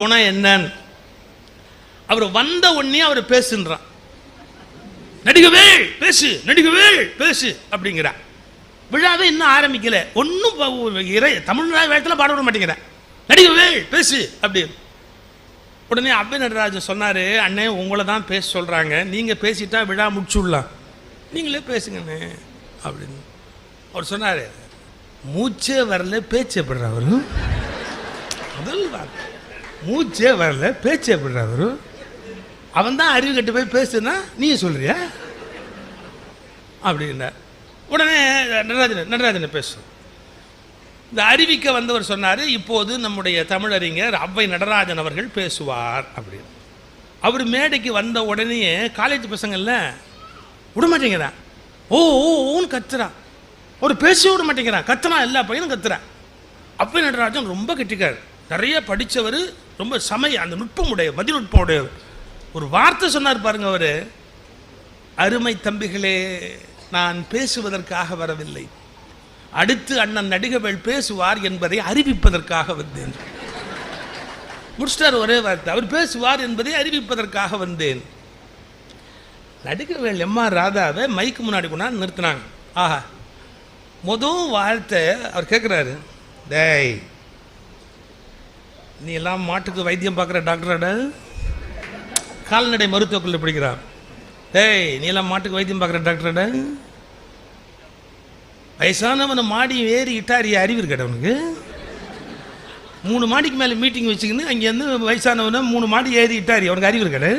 போனா என்னன்னு அவர் வந்த உடனே அவர் பேசுன்றான். நடிகவே பேசு, நடிகவே பேசு அப்படிங்கிறான். விழாவே இன்னும் ஆரம்பிக்கல, ஒன்றும் தமிழ் வேகத்தில் பாட விட மாட்டேங்கிறேன். நடிகவே பேசு அப்படின்னு. உடனே அவ்வை நடராஜன் சொன்னார், அண்ணே உங்களை தான் பேச சொல்கிறாங்க, நீங்கள் பேசிட்டா விழா முடிச்சுடலாம், நீங்களே பேசுங்கண்ணே அப்படின்னு. அவர் சொன்னார், மூச்சே வரல பேச்சு எப்படிற அவரு, முதல் வார்த்தை மூச்சே வரல பேச்சு எப்படிற அவரு, அவன் தான் அறிவு கட்டு போய் பேசுனா நீ சொல்றியா அப்படின்னா. உடனே நடராஜனை பேசு. இந்த அறிவிக்க வந்தவர் சொன்னார், இப்போது நம்முடைய தமிழறிஞர் அவ்வை நடராஜன் அவர்கள் பேசுவார் அப்படின்னு. அவர் மேடைக்கு வந்த உடனே காலேஜ் பசங்கள்ல விட மாட்டேங்கிறான், ஓ ஓன்னு கத்துறான். ஒரு பேச விட மாட்டேங்கிறான், கத்துறான், எல்லா பையனும் கத்துறான். அவ்வை நடராஜன் ரொம்ப கெட்டிக்கார், நிறைய படித்தவர், ரொம்ப அந்த நுட்பம் உடைய, மதிநுட்பம் உடையவர். ஒரு வார்த்தை சொன்னார் பாருங்க அவர், அருமை தம்பிகளே, நான் பேசுவதற்காக வரவில்லை, அடுத்து அண்ணன் நடிகவேள் பேசுவார் என்பதை அறிவிப்பதற்காக வந்தேன். முடிச்சிட்டார் ஒரே வார்த்தை, அவர் பேசுவார் என்பதை அறிவிப்பதற்காக வந்தேன். நடிகவேள் எம்ஆர் ராதாவை மைக்கு முன்னாடி கொண்டாந்து நிறுத்தினாங்க. ஆஹா, முதல் வார்த்தை அவர் கேட்குறாரு, டேய் நீ எல்லாம் மாட்டுக்கு வைத்தியம் பார்க்குற டாக்டராட, கால்நடை மருத்துவக்குள்ள படிக்கிறான். டேய் நீ எல்லாம் மாட்டுக்கு வைத்தியம் பார்க்குற டாக்டராட, வயசானவனை மாடி ஏறி இட்டாரிய அறிவு இருக்கட்டவனுக்கு, 3 மாடிக்கு மேலே மீட்டிங் வச்சுக்கின்னு அங்கேருந்து வயசானவனை 3 மாடி ஏறி இட்டாரி, அவனுக்கு அறிவு இருக்கட.